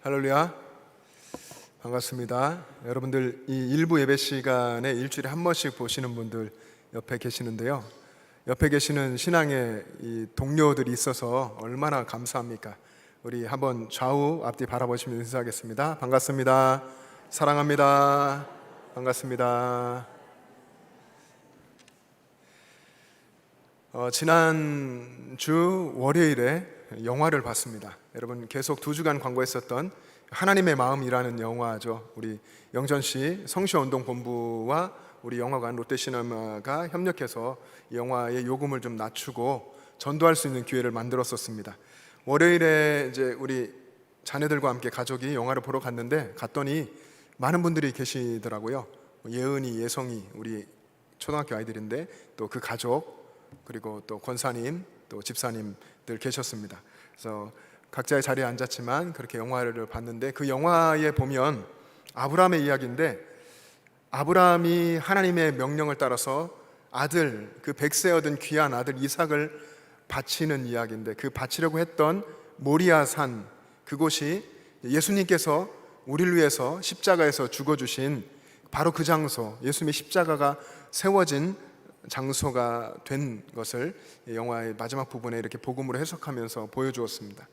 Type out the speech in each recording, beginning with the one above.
할렐루야, 반갑습니다. 여러분들 이 일부 예배 시간에 일주일에 한 번씩 보시는 분들 옆에 계시는데요. 옆에 계시는 신앙의 이 동료들이 있어서 얼마나 감사합니까? 우리 한번 좌우 앞뒤 바라보시면 인사하겠습니다. 반갑습니다. 사랑합니다. 반갑습니다. 지난주 월요일에 영화를 봤습니다. 여러분 계속 2주간 광고했었던 하나님의 마음이라는 영화죠. 우리 영전시 성시운동본부와 우리 영화관 롯데시네마가 협력해서 이 영화의 요금을 좀 낮추고 전도할 수 있는 기회를 만들었었습니다. 월요일에 이제 우리 자녀들과 함께 가족이 영화를 보러 갔더니 많은 분들이 계시더라고요. 예은이, 예성이 우리 초등학교 아이들인데 또 그 가족, 그리고 또 권사님, 또 집사님들 계셨습니다. 그래서 각자의 자리에 앉았지만 그렇게 영화를 봤는데, 그 영화에 보면 아브라함의 이야기인데, 아브라함이 하나님의 명령을 따라서 아들, 그 100세 얻은 귀한 아들 이삭을 바치는 이야기인데, 그 바치려고 했던 모리아 산, 그곳이 예수님께서 우리를 위해서 십자가에서 죽어주신 바로 그 장소, 예수님의 십자가가 세워진 장소가 된 것을 영화의 마지막 부분에 이렇게 복음으로 해석하면서 보여주었습니다.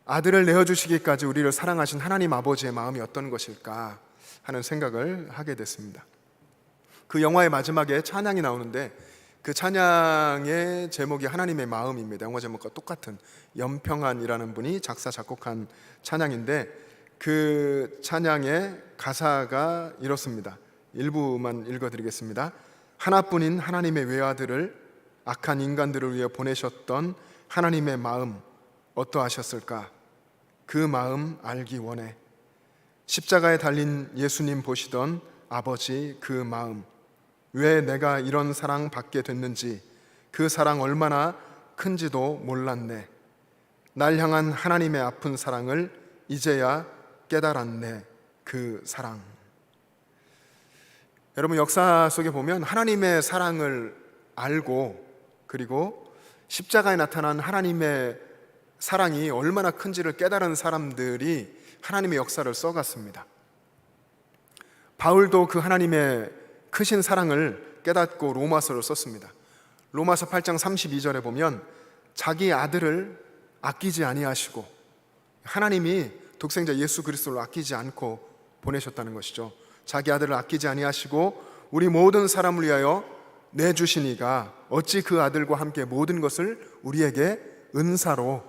아들을 내어주시기까지 우리를 사랑하신 하나님 아버지의 마음이 어떤 것일까 하는 생각을 하게 됐습니다. 그 영화의 마지막에 찬양이 나오는데, 그 찬양의 제목이 하나님의 마음입니다. 영화 제목과 똑같은 염평한이라는 분이 작사 작곡한 찬양인데, 그 찬양의 가사가 이렇습니다. 일부만 읽어드리겠습니다. 하나뿐인 하나님의 외아들을 악한 인간들을 위해 보내셨던 하나님의 마음 어떠하셨을까? 그 마음 알기 원해. 십자가에 달린 예수님 보시던 아버지 그 마음, 왜 내가 이런 사랑 받게 됐는지, 그 사랑 얼마나 큰지도 몰랐네. 날 향한 하나님의 아픈 사랑을 이제야 깨달았네. 그 사랑. 여러분, 역사 속에 보면 하나님의 사랑을 알고, 그리고 십자가에 나타난 하나님의 사랑이 얼마나 큰지를 깨달은 사람들이 하나님의 역사를 써갔습니다. 바울도 그 하나님의 크신 사랑을 깨닫고 로마서를 썼습니다. 로마서 8장 32절에 보면 자기 아들을 아끼지 아니하시고, 하나님이 독생자 예수 그리스도를 아끼지 않고 보내셨다는 것이죠. 자기 아들을 아끼지 아니하시고 우리 모든 사람을 위하여 내주시니가 어찌 그 아들과 함께 모든 것을 우리에게 은사로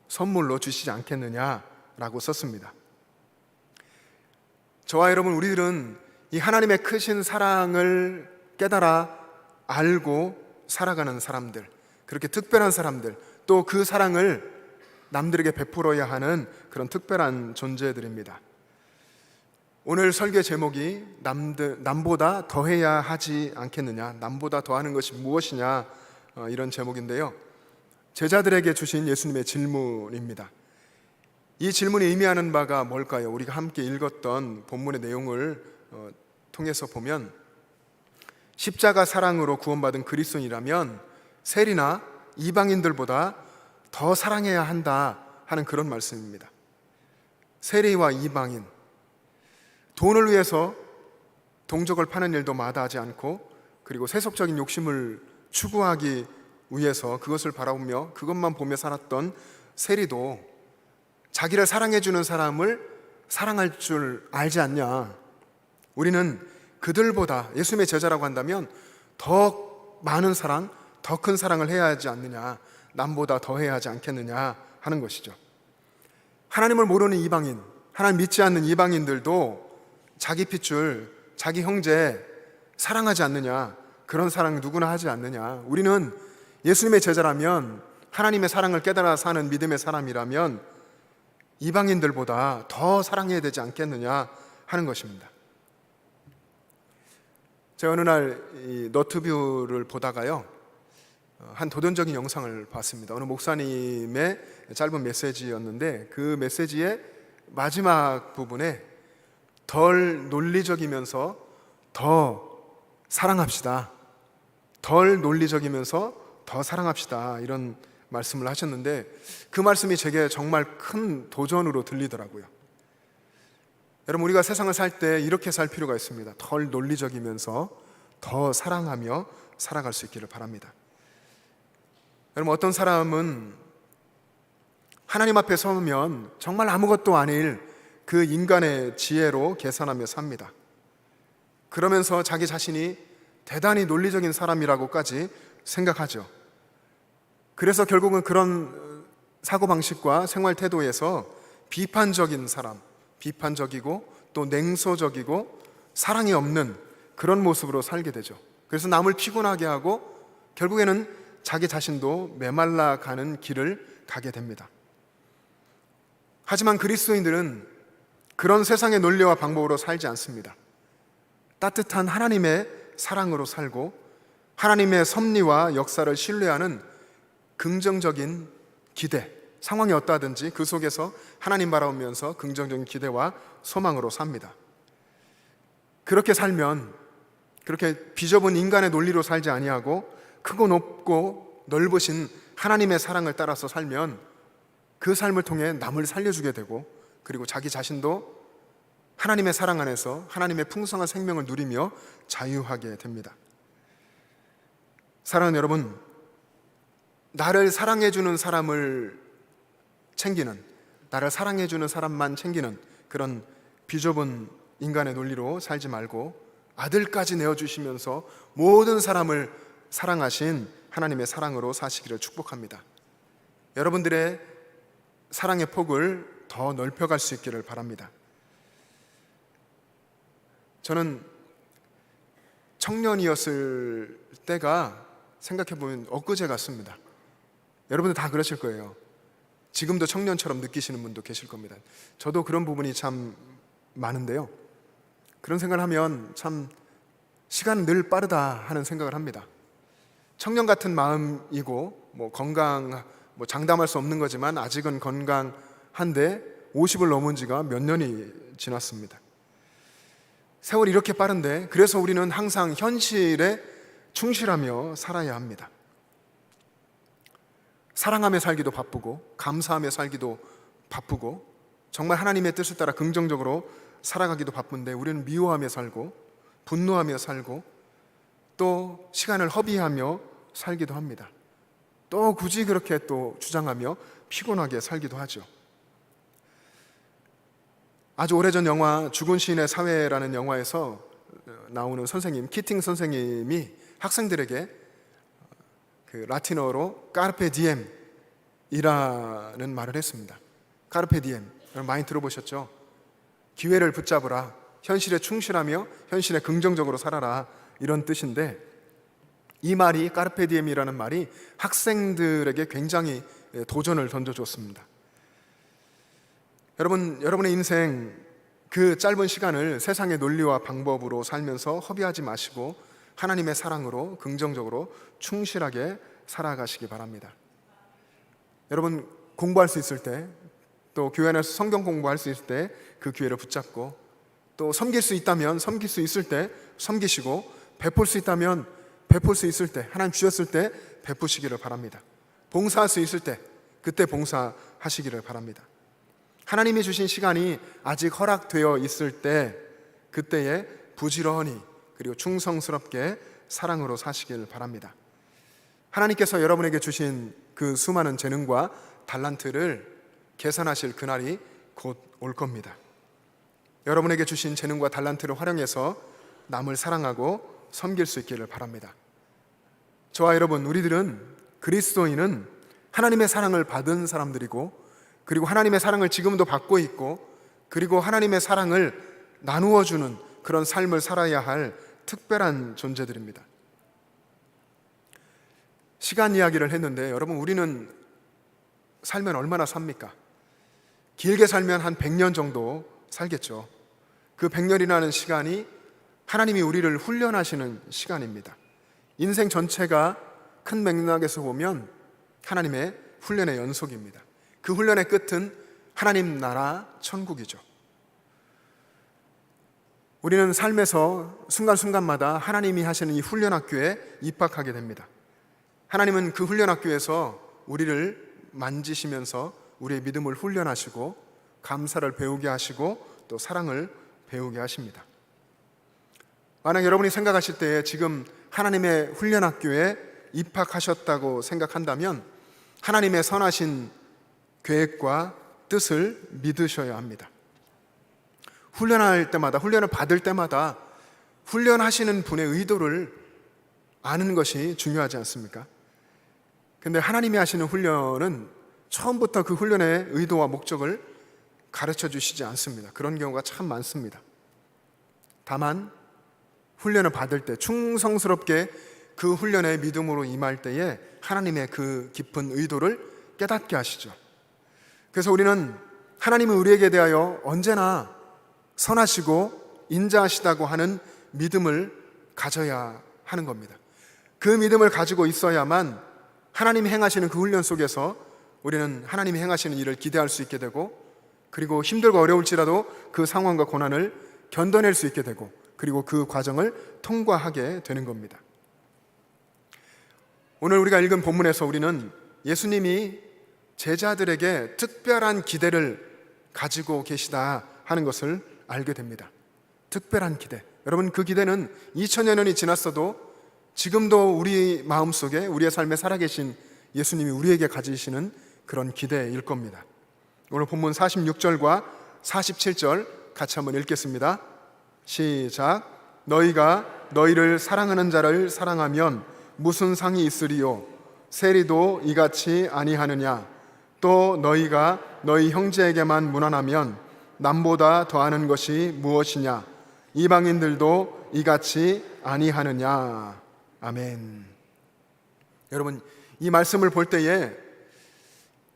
선물로 주시지 않겠느냐라고 썼습니다. 저와 여러분, 우리들은 이 하나님의 크신 사랑을 깨달아 알고 살아가는 사람들, 그렇게 특별한 사람들, 또 그 사랑을 남들에게 베풀어야 하는 그런 특별한 존재들입니다. 오늘 설교 제목이 남보다 더해야 하지 않겠느냐, 남보다 더하는 것이 무엇이냐, 이런 제목인데요. 제자들에게 주신 예수님의 질문입니다. 이 질문이 의미하는 바가 뭘까요? 우리가 함께 읽었던 본문의 내용을 통해서 보면, 십자가 사랑으로 구원받은 그리스도인이라면 세리나 이방인들보다 더 사랑해야 한다 하는 그런 말씀입니다. 세리와 이방인, 돈을 위해서 동족을 파는 일도 마다하지 않고, 그리고 세속적인 욕심을 추구하기 위해서 그것을 바라보며 그것만 보며 살았던 세리도 자기를 사랑해주는 사람을 사랑할 줄 알지 않냐. 우리는 그들보다, 예수님의 제자라고 한다면 더 많은 사랑, 더 큰 사랑을 해야 하지 않느냐, 남보다 더 해야 하지 않겠느냐 하는 것이죠. 하나님을 모르는 이방인, 하나님 믿지 않는 이방인들도 자기 핏줄, 자기 형제 사랑하지 않느냐, 그런 사랑 누구나 하지 않느냐. 우리는 예수님의 제자라면, 하나님의 사랑을 깨달아 사는 믿음의 사람이라면 이방인들보다 더 사랑해야 되지 않겠느냐 하는 것입니다. 제가 어느 날 이 너튜브를 보다가요, 한 도전적인 영상을 봤습니다. 어느 목사님의 짧은 메시지였는데, 그 메시지의 마지막 부분에 덜 논리적이면서 더 사랑합시다, 덜 논리적이면서 더 사랑합시다, 이런 말씀을 하셨는데 그 말씀이 제게 정말 큰 도전으로 들리더라고요. 여러분, 우리가 세상을 살 때 이렇게 살 필요가 있습니다. 덜 논리적이면서 더 사랑하며 살아갈 수 있기를 바랍니다. 여러분, 어떤 사람은 하나님 앞에 서면 정말 아무것도 아닐 그 인간의 지혜로 계산하며 삽니다. 그러면서 자기 자신이 대단히 논리적인 사람이라고까지 생각하죠. 그래서 결국은 그런 사고방식과 생활 태도에서 비판적인 사람, 비판적이고 또 냉소적이고 사랑이 없는 그런 모습으로 살게 되죠. 그래서 남을 피곤하게 하고 결국에는 자기 자신도 메말라 가는 길을 가게 됩니다. 하지만 그리스도인들은 그런 세상의 논리와 방법으로 살지 않습니다. 따뜻한 하나님의 사랑으로 살고 하나님의 섭리와 역사를 신뢰하는 긍정적인 기대, 상황이 어떠하든지 그 속에서 하나님 바라보면서 긍정적인 기대와 소망으로 삽니다. 그렇게 살면, 그렇게 비좁은 인간의 논리로 살지 아니하고 크고 높고 넓으신 하나님의 사랑을 따라서 살면 그 삶을 통해 남을 살려주게 되고 그리고 자기 자신도 하나님의 사랑 안에서 하나님의 풍성한 생명을 누리며 자유하게 됩니다. 사랑하는 여러분, 나를 사랑해주는 사람을 챙기는, 나를 사랑해주는 사람만 챙기는 그런 비좁은 인간의 논리로 살지 말고 아들까지 내어주시면서 모든 사람을 사랑하신 하나님의 사랑으로 사시기를 축복합니다. 여러분들의 사랑의 폭을 더 넓혀갈 수 있기를 바랍니다. 저는 청년이었을 때가 생각해보면 엊그제 같습니다. 여러분들 다 그러실 거예요. 지금도 청년처럼 느끼시는 분도 계실 겁니다. 저도 그런 부분이 참 많은데요. 그런 생각을 하면 참 시간은 늘 빠르다 하는 생각을 합니다. 청년 같은 마음이고 장담할 수 없는 거지만 아직은 건강한데 50을 넘은 지가 몇 년이 지났습니다. 세월이 이렇게 빠른데 그래서 우리는 항상 현실에 충실하며 살아야 합니다. 사랑하며 살기도 바쁘고 감사하며 살기도 바쁘고 정말 하나님의 뜻을 따라 긍정적으로 살아가기도 바쁜데 우리는 미워하며 살고 분노하며 살고 또 시간을 허비하며 살기도 합니다. 또 굳이 그렇게 또 주장하며 피곤하게 살기도 하죠. 아주 오래전 영화 죽은 시인의 사회라는 영화에서 나오는 선생님, 키팅 선생님이 학생들에게 그 라틴어로 까르페 디엠이라는 말을 했습니다. 까르페 디엠, 많이 들어보셨죠? 기회를 붙잡으라, 현실에 충실하며 현실에 긍정적으로 살아라, 이런 뜻인데 이 말이, 까르페 디엠이라는 말이 학생들에게 굉장히 도전을 던져줬습니다. 여러분의 인생 그 짧은 시간을 세상의 논리와 방법으로 살면서 허비하지 마시고 하나님의 사랑으로 긍정적으로 충실하게 살아가시기 바랍니다. 여러분, 공부할 수 있을 때, 또 교회 안에서 성경 공부할 수 있을 때 그 기회를 붙잡고, 또 섬길 수 있다면 섬길 수 있을 때 섬기시고, 베풀 수 있다면 베풀 수 있을 때, 하나님 주셨을 때 베푸시기를 바랍니다. 봉사할 수 있을 때 그때 봉사하시기를 바랍니다. 하나님이 주신 시간이 아직 허락되어 있을 때 그때에 부지런히 그리고 충성스럽게 사랑으로 사시길 바랍니다. 하나님께서 여러분에게 주신 그 수많은 재능과 달란트를 계산하실 그날이 곧 올 겁니다. 여러분에게 주신 재능과 달란트를 활용해서 남을 사랑하고 섬길 수 있기를 바랍니다. 저와 여러분, 우리들은, 그리스도인은 하나님의 사랑을 받은 사람들이고 그리고 하나님의 사랑을 지금도 받고 있고 그리고 하나님의 사랑을 나누어주는 그런 삶을 살아야 할 특별한 존재들입니다. 시간 이야기를 했는데 여러분, 우리는 살면 얼마나 삽니까? 길게 살면 한 100년 정도 살겠죠. 그 100년이라는 시간이 하나님이 우리를 훈련하시는 시간입니다. 인생 전체가 큰 맥락에서 보면 하나님의 훈련의 연속입니다. 그 훈련의 끝은 하나님 나라 천국이죠. 우리는 삶에서 순간순간마다 하나님이 하시는 이 훈련학교에 입학하게 됩니다. 하나님은 그 훈련학교에서 우리를 만지시면서 우리의 믿음을 훈련하시고 감사를 배우게 하시고 또 사랑을 배우게 하십니다. 만약 여러분이 생각하실 때에 지금 하나님의 훈련학교에 입학하셨다고 생각한다면 하나님의 선하신 계획과 뜻을 믿으셔야 합니다. 훈련할 때마다, 훈련을 받을 때마다 훈련하시는 분의 의도를 아는 것이 중요하지 않습니까? 근데 하나님이 하시는 훈련은 처음부터 그 훈련의 의도와 목적을 가르쳐 주시지 않습니다. 그런 경우가 참 많습니다. 다만 훈련을 받을 때 충성스럽게 그 훈련에 믿음으로 임할 때에 하나님의 그 깊은 의도를 깨닫게 하시죠. 그래서 우리는 하나님은 우리에게 대하여 언제나 선하시고 인자하시다고 하는 믿음을 가져야 하는 겁니다. 그 믿음을 가지고 있어야만 하나님이 행하시는 그 훈련 속에서 우리는 하나님이 행하시는 일을 기대할 수 있게 되고, 그리고 힘들고 어려울지라도 그 상황과 고난을 견뎌낼 수 있게 되고, 그리고 그 과정을 통과하게 되는 겁니다. 오늘 우리가 읽은 본문에서 우리는 예수님이 제자들에게 특별한 기대를 가지고 계시다 하는 것을 알게 됩니다. 특별한 기대. 여러분, 그 기대는 2000여 년이 지났어도 지금도 우리 마음속에, 우리의 삶에 살아계신 예수님이 우리에게 가지시는 그런 기대일 겁니다. 오늘 본문 46절과 47절 같이 한번 읽겠습니다. 시작. 너희가 너희를 사랑하는 자를 사랑하면 무슨 상이 있으리요? 세리도 이같이 아니하느냐? 또 너희가 너희 형제에게만 무난하면 남보다 더하는 것이 무엇이냐? 이방인들도 이같이 아니하느냐? 아멘. 여러분, 이 말씀을 볼 때에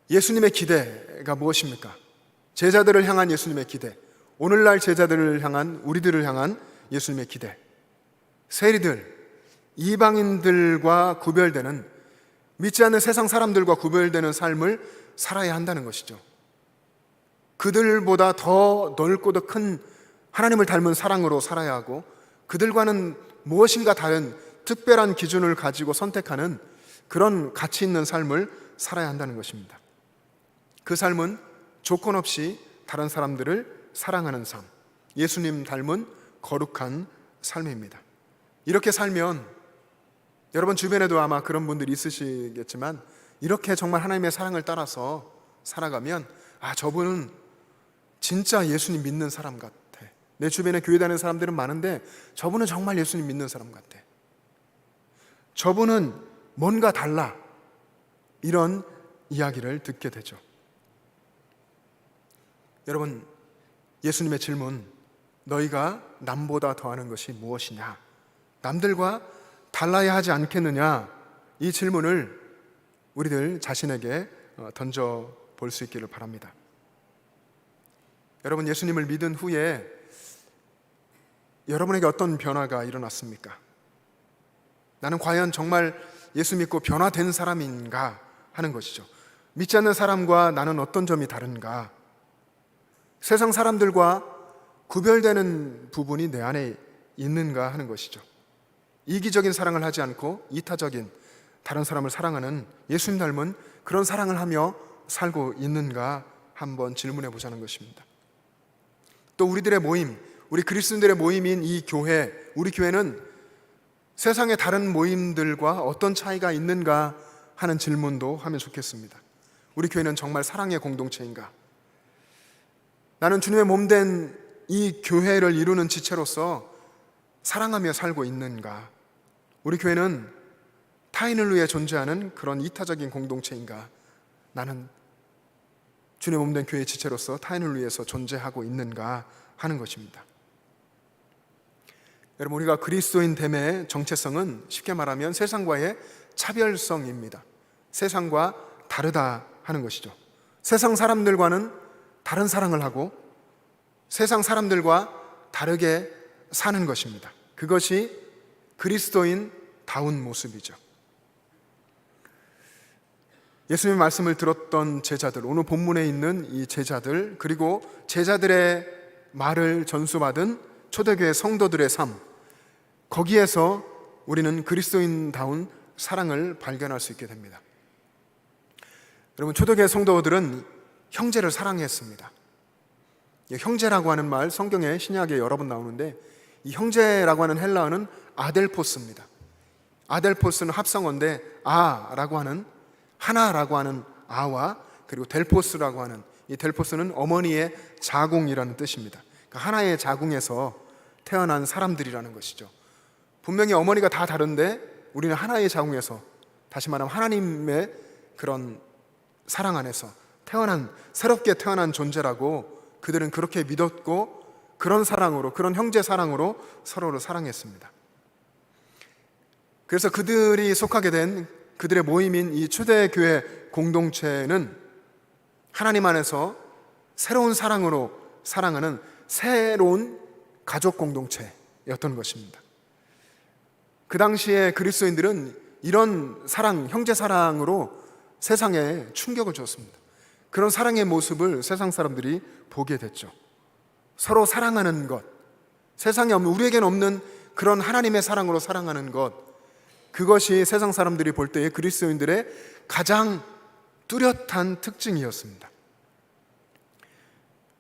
예수님의 기대가 무엇입니까? 제자들을 향한 예수님의 기대, 오늘날 제자들을 향한, 우리들을 향한 예수님의 기대. 세리들, 이방인들과 구별되는, 믿지 않는 세상 사람들과 구별되는 삶을 살아야 한다는 것이죠. 그들보다 더 넓고 더 큰 하나님을 닮은 사랑으로 살아야 하고, 그들과는 무엇인가 다른 특별한 기준을 가지고 선택하는 그런 가치 있는 삶을 살아야 한다는 것입니다. 그 삶은 조건 없이 다른 사람들을 사랑하는 삶, 예수님 닮은 거룩한 삶입니다. 이렇게 살면, 여러분 주변에도 아마 그런 분들이 있으시겠지만, 이렇게 정말 하나님의 사랑을 따라서 살아가면, 아, 저분은 진짜 예수님 믿는 사람 같아. 내 주변에 교회 다니는 사람들은 많은데 저분은 정말 예수님 믿는 사람 같아. 저분은 뭔가 달라. 이런 이야기를 듣게 되죠. 여러분, 예수님의 질문, 너희가 남보다 더하는 것이 무엇이냐? 남들과 달라야 하지 않겠느냐? 이 질문을 우리들 자신에게 던져볼 수 있기를 바랍니다. 여러분, 예수님을 믿은 후에 여러분에게 어떤 변화가 일어났습니까? 나는 과연 정말 예수 믿고 변화된 사람인가 하는 것이죠. 믿지 않는 사람과 나는 어떤 점이 다른가? 세상 사람들과 구별되는 부분이 내 안에 있는가 하는 것이죠. 이기적인 사랑을 하지 않고 이타적인 다른 사람을 사랑하는 예수님 닮은 그런 사랑을 하며 살고 있는가 한번 질문해 보자는 것입니다. 또 우리들의 모임, 우리 그리스도인들의 모임인 이 교회, 우리 교회는 세상의 다른 모임들과 어떤 차이가 있는가 하는 질문도 하면 좋겠습니다. 우리 교회는 정말 사랑의 공동체인가? 나는 주님의 몸된 이 교회를 이루는 지체로서 사랑하며 살고 있는가? 우리 교회는 타인을 위해 존재하는 그런 이타적인 공동체인가? 나는 주님의 몸된 교회의 지체로서 타인을 위해서 존재하고 있는가 하는 것입니다. 여러분, 우리가 그리스도인됨의 정체성은 쉽게 말하면 세상과의 차별성입니다. 세상과 다르다 하는 것이죠. 세상 사람들과는 다른 사랑을 하고 세상 사람들과 다르게 사는 것입니다. 그것이 그리스도인다운 모습이죠. 예수님의 말씀을 들었던 제자들, 오늘 본문에 있는 이 제자들, 그리고 제자들의 말을 전수받은 초대교회 성도들의 삶, 거기에서 우리는 그리스도인다운 사랑을 발견할 수 있게 됩니다. 여러분, 초대교회 성도들은 형제를 사랑했습니다. 형제라고 하는 말 성경에 신약에 여러 번 나오는데, 이 형제라고 하는 헬라어는 아델포스입니다. 아델포스는 합성어인데 아라고 하는, 하나라고 하는 아와, 그리고 델포스라고 하는, 이 델포스는 어머니의 자궁이라는 뜻입니다. 그러니까 하나의 자궁에서 태어난 사람들이라는 것이죠. 분명히 어머니가 다 다른데 우리는 하나의 자궁에서, 다시 말하면 하나님의 그런 사랑 안에서 태어난, 새롭게 태어난 존재라고 그들은 그렇게 믿었고, 그런 사랑으로, 그런 형제 사랑으로 서로를 사랑했습니다. 그래서 그들이 속하게 된 그들의 모임인 이 초대교회 공동체는 하나님 안에서 새로운 사랑으로 사랑하는 새로운 가족 공동체였던 것입니다. 그 당시에 그리스도인들은 이런 사랑, 형제 사랑으로 세상에 충격을 줬습니다. 그런 사랑의 모습을 세상 사람들이 보게 됐죠. 서로 사랑하는 것, 세상에 없는, 우리에겐 없는 그런 하나님의 사랑으로 사랑하는 것, 그것이 세상 사람들이 볼 때의 그리스도인들의 가장 뚜렷한 특징이었습니다.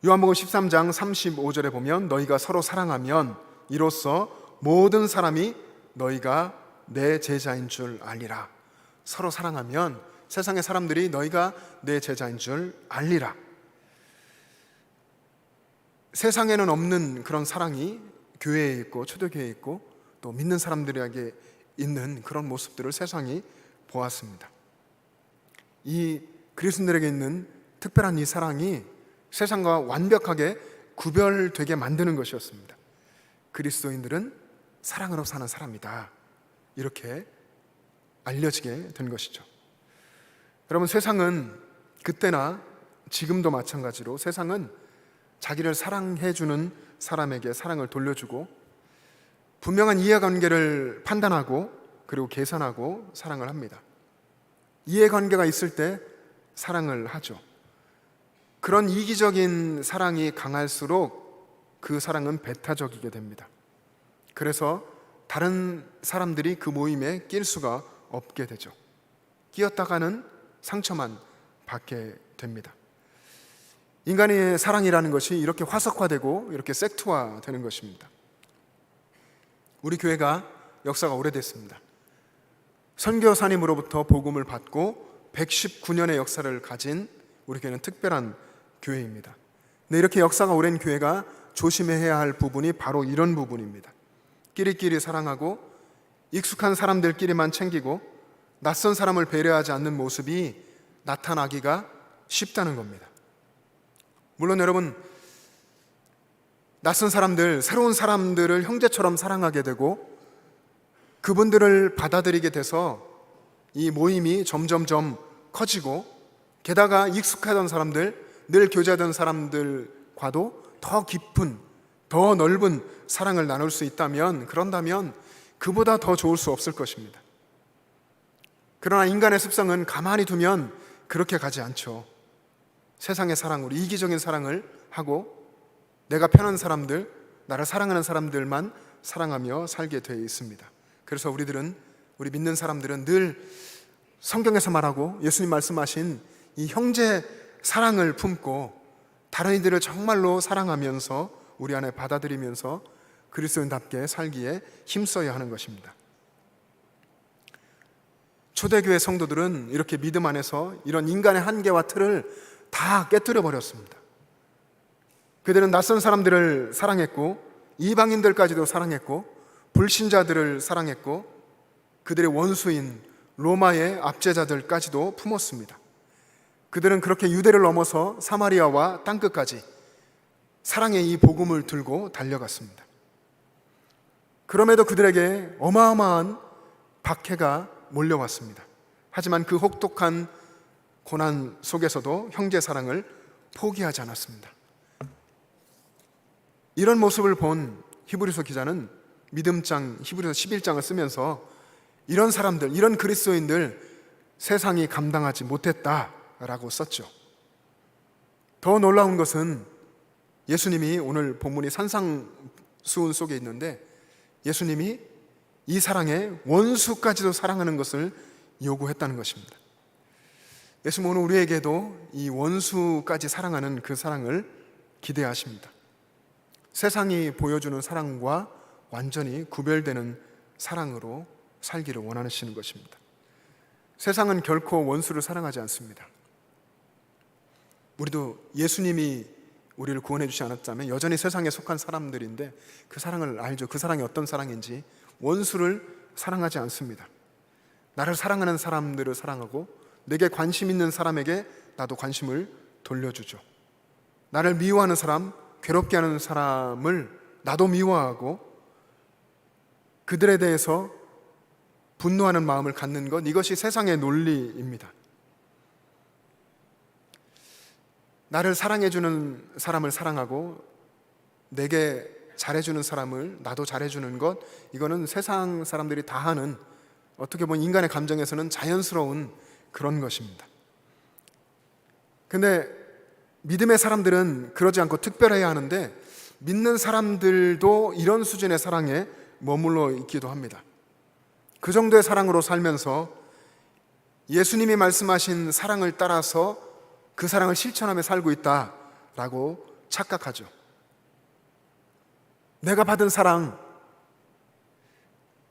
요한복음 13장 35절에 보면, 너희가 서로 사랑하면 이로써 모든 사람이 너희가 내 제자인 줄 알리라. 서로 사랑하면 세상의 사람들이 너희가 내 제자인 줄 알리라. 세상에는 없는 그런 사랑이 교회에 있고 초대교회에 있고 또 믿는 사람들에게 있는 그런 모습들을 세상이 보았습니다. 이 그리스도인들에게 있는 특별한 이 사랑이 세상과 완벽하게 구별되게 만드는 것이었습니다. 그리스도인들은 사랑으로 사는 사람이다, 이렇게 알려지게 된 것이죠. 여러분, 세상은 그때나 지금도 마찬가지로 세상은 자기를 사랑해주는 사람에게 사랑을 돌려주고, 분명한 이해관계를 판단하고 그리고 계산하고 사랑을 합니다. 이해관계가 있을 때 사랑을 하죠. 그런 이기적인 사랑이 강할수록 그 사랑은 배타적이게 됩니다. 그래서 다른 사람들이 그 모임에 낄 수가 없게 되죠. 끼었다가는 상처만 받게 됩니다. 인간의 사랑이라는 것이 이렇게 화석화되고 이렇게 섹트화되는 것입니다. 우리 교회가 역사가 오래됐습니다. 선교사님으로부터 복음을 받고 119년의 역사를 가진 우리 교회는 특별한 교회입니다. 근데 이렇게 역사가 오랜 교회가 조심해야 할 부분이 바로 이런 부분입니다. 끼리끼리 사랑하고 익숙한 사람들끼리만 챙기고 낯선 사람을 배려하지 않는 모습이 나타나기가 쉽다는 겁니다. 물론 여러분, 낯선 사람들, 새로운 사람들을 형제처럼 사랑하게 되고 그분들을 받아들이게 돼서 이 모임이 점점점 커지고, 게다가 익숙하던 사람들, 늘 교제하던 사람들과도 더 깊은, 더 넓은 사랑을 나눌 수 있다면, 그런다면 그보다 더 좋을 수 없을 것입니다. 그러나 인간의 습성은 가만히 두면 그렇게 가지 않죠. 세상의 사랑으로 이기적인 사랑을 하고 내가 편한 사람들, 나를 사랑하는 사람들만 사랑하며 살게 되어 있습니다. 그래서 우리 믿는 사람들은 늘 성경에서 말하고 예수님 말씀하신 이 형제 사랑을 품고 다른 이들을 정말로 사랑하면서 우리 안에 받아들이면서 그리스도인답게 살기에 힘써야 하는 것입니다. 초대교회 성도들은 이렇게 믿음 안에서 이런 인간의 한계와 틀을 다 깨뜨려 버렸습니다. 그들은 낯선 사람들을 사랑했고 이방인들까지도 사랑했고 불신자들을 사랑했고 그들의 원수인 로마의 압제자들까지도 품었습니다. 그들은 그렇게 유대를 넘어서 사마리아와 땅끝까지 사랑의 이 복음을 들고 달려갔습니다. 그럼에도 그들에게 어마어마한 박해가 몰려왔습니다. 하지만 그 혹독한 고난 속에서도 형제 사랑을 포기하지 않았습니다. 이런 모습을 본 히브리서 기자는 믿음장 히브리서 11장을 쓰면서 이런 사람들, 이런 그리스도인들 세상이 감당하지 못했다라고 썼죠. 더 놀라운 것은 예수님이, 오늘 본문이 산상수훈 속에 있는데 예수님이 이 사랑에 원수까지도 사랑하는 것을 요구했다는 것입니다. 예수님은 오늘 우리에게도 이 원수까지 사랑하는 그 사랑을 기대하십니다. 세상이 보여주는 사랑과 완전히 구별되는 사랑으로 살기를 원하시는 것입니다. 세상은 결코 원수를 사랑하지 않습니다. 우리도 예수님이 우리를 구원해 주지 않았다면 여전히 세상에 속한 사람들인데 그 사랑을 알죠. 그 사랑이 어떤 사랑인지. 원수를 사랑하지 않습니다. 나를 사랑하는 사람들을 사랑하고 내게 관심 있는 사람에게 나도 관심을 돌려주죠. 나를 미워하는 사람, 괴롭게 하는 사람을 나도 미워하고 그들에 대해서 분노하는 마음을 갖는 것, 이것이 세상의 논리입니다. 나를 사랑해주는 사람을 사랑하고 내게 잘해주는 사람을 나도 잘해주는 것, 이거는 세상 사람들이 다 하는, 어떻게 보면 인간의 감정에서는 자연스러운 그런 것입니다. 근데 믿음의 사람들은 그러지 않고 특별해야 하는데 믿는 사람들도 이런 수준의 사랑에 머물러 있기도 합니다. 그 정도의 사랑으로 살면서 예수님이 말씀하신 사랑을 따라서 그 사랑을 실천하며 살고 있다라고 착각하죠. 내가 받은 사랑,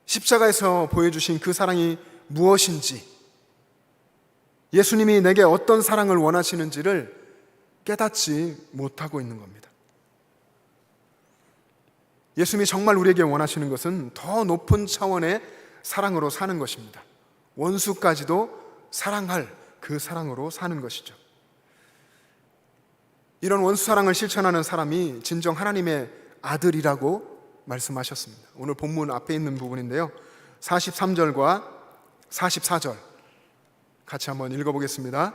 십자가에서 보여주신 그 사랑이 무엇인지, 예수님이 내게 어떤 사랑을 원하시는지를 깨닫지 못하고 있는 겁니다. 예수님이 정말 우리에게 원하시는 것은 더 높은 차원의 사랑으로 사는 것입니다. 원수까지도 사랑할 그 사랑으로 사는 것이죠. 이런 원수 사랑을 실천하는 사람이 진정 하나님의 아들이라고 말씀하셨습니다. 오늘 본문 앞에 있는 부분인데요, 43절과 44절 같이 한번 읽어보겠습니다.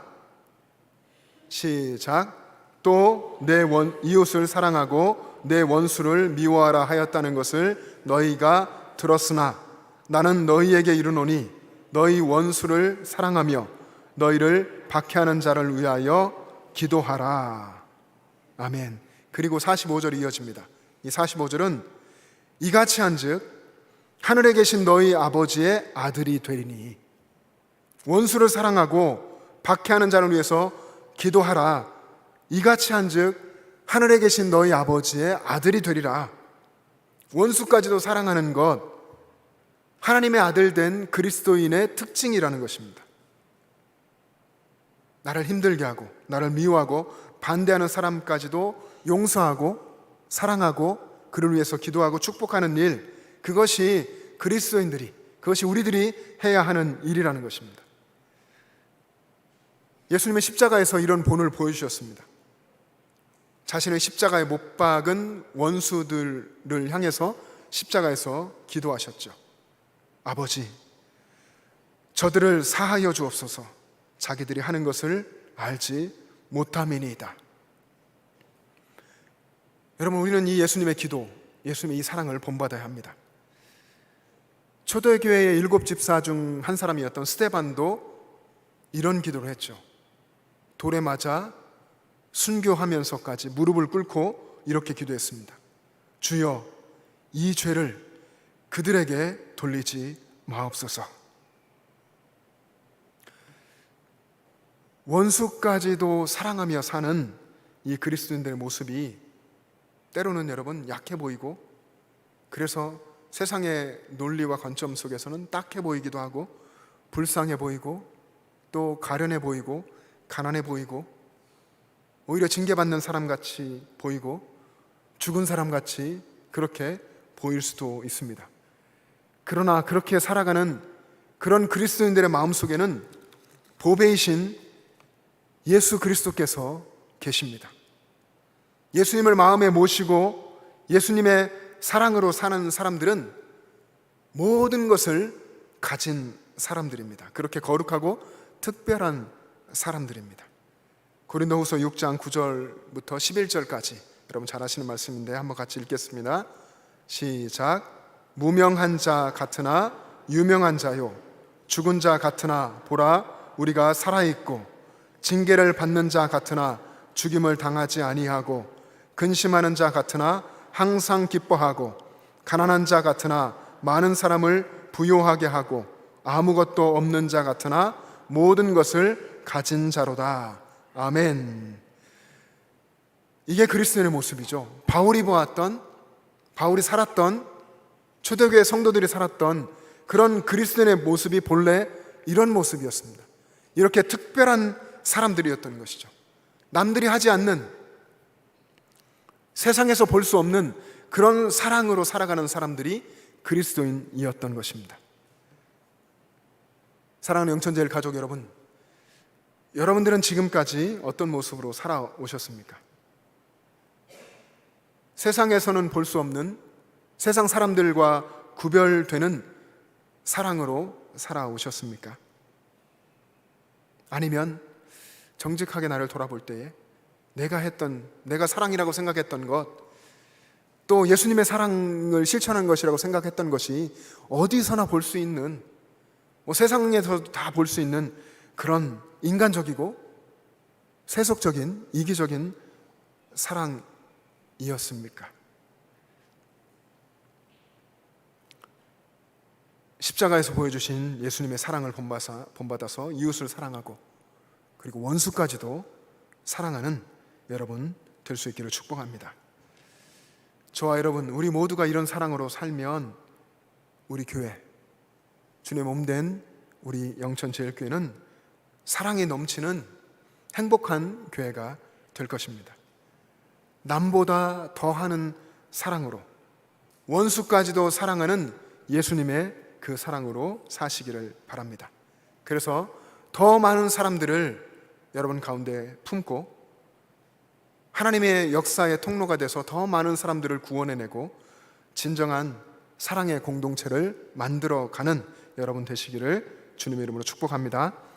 시작. 또 내 이웃을 사랑하고 내 원수를 미워하라 하였다는 것을 너희가 들었으나 나는 너희에게 이르노니 너희 원수를 사랑하며 너희를 박해하는 자를 위하여 기도하라. 아멘. 그리고 45절이 이어집니다. 이 45절은 이같이 한즉 하늘에 계신 너희 아버지의 아들이 되리니, 원수를 사랑하고 박해하는 자를 위해서 기도하라. 이같이 한즉 하늘에 계신 너희 아버지의 아들이 되리라. 원수까지도 사랑하는 것, 하나님의 아들 된 그리스도인의 특징이라는 것입니다. 나를 힘들게 하고 나를 미워하고 반대하는 사람까지도 용서하고 사랑하고 그를 위해서 기도하고 축복하는 일, 그것이 그리스도인들이, 그것이 우리들이 해야 하는 일이라는 것입니다. 예수님의 십자가에서 이런 본을 보여주셨습니다. 자신의 십자가에 못 박은 원수들을 향해서 십자가에서 기도하셨죠. 아버지, 저들을 사하여 주옵소서. 자기들이 하는 것을 알지 못함이니이다. 여러분, 우리는 이 예수님의 기도, 예수님의 이 사랑을 본받아야 합니다. 초대교회의 7 집사 중 한 사람이었던 스데반도 이런 기도를 했죠. 돌에 맞아 순교하면서까지 무릎을 꿇고 이렇게 기도했습니다. 주여, 이 죄를 그들에게 돌리지 마옵소서. 원수까지도 사랑하며 사는 이 그리스도인들의 모습이 때로는 여러분 약해 보이고, 그래서 세상의 논리와 관점 속에서는 딱해 보이기도 하고 불쌍해 보이고 또 가련해 보이고 가난해 보이고 오히려 징계받는 사람같이 보이고 죽은 사람같이 그렇게 보일 수도 있습니다. 그러나 그렇게 살아가는 그런 그리스도인들의 마음속에는 보배이신 예수 그리스도께서 계십니다. 예수님을 마음에 모시고 예수님의 사랑으로 사는 사람들은 모든 것을 가진 사람들입니다. 그렇게 거룩하고 특별한 사람들입니다. 고린도후서 6장 9절부터 11절까지 여러분 잘 아시는 말씀인데 한번 같이 읽겠습니다. 시작. 무명한 자 같으나 유명한 자요, 죽은 자 같으나 보라 우리가 살아있고, 징계를 받는 자 같으나 죽임을 당하지 아니하고, 근심하는 자 같으나 항상 기뻐하고, 가난한 자 같으나 많은 사람을 부요하게 하고, 아무것도 없는 자 같으나 모든 것을 가진 자로다. 아멘. 이게 그리스도인의 모습이죠. 바울이 보았던, 바울이 살았던, 초대교회 성도들이 살았던 그런 그리스도인의 모습이 본래 이런 모습이었습니다. 이렇게 특별한 사람들이었던 것이죠. 남들이 하지 않는, 세상에서 볼 수 없는 그런 사랑으로 살아가는 사람들이 그리스도인이었던 것입니다. 사랑하는 영천제일 가족 여러분, 여러분들은 지금까지 어떤 모습으로 살아오셨습니까? 세상에서는 볼 수 없는, 세상 사람들과 구별되는 사랑으로 살아오셨습니까? 아니면 정직하게 나를 돌아볼 때에 내가 사랑이라고 생각했던 것, 또 예수님의 사랑을 실천한 것이라고 생각했던 것이 어디서나 볼 수 있는, 세상에서 다 볼 수 있는 그런 인간적이고 세속적인, 이기적인 사랑이었습니까? 십자가에서 보여주신 예수님의 사랑을 본받아서 이웃을 사랑하고 그리고 원수까지도 사랑하는 여러분 될 수 있기를 축복합니다. 저와 여러분, 우리 모두가 이런 사랑으로 살면 우리 교회, 주님의 몸된 우리 영천제일교회는 사랑이 넘치는 행복한 교회가 될 것입니다. 남보다 더하는 사랑으로, 원수까지도 사랑하는 예수님의 그 사랑으로 사시기를 바랍니다. 그래서 더 많은 사람들을 여러분 가운데 품고 하나님의 역사의 통로가 돼서 더 많은 사람들을 구원해내고 진정한 사랑의 공동체를 만들어가는 여러분 되시기를 주님의 이름으로 축복합니다.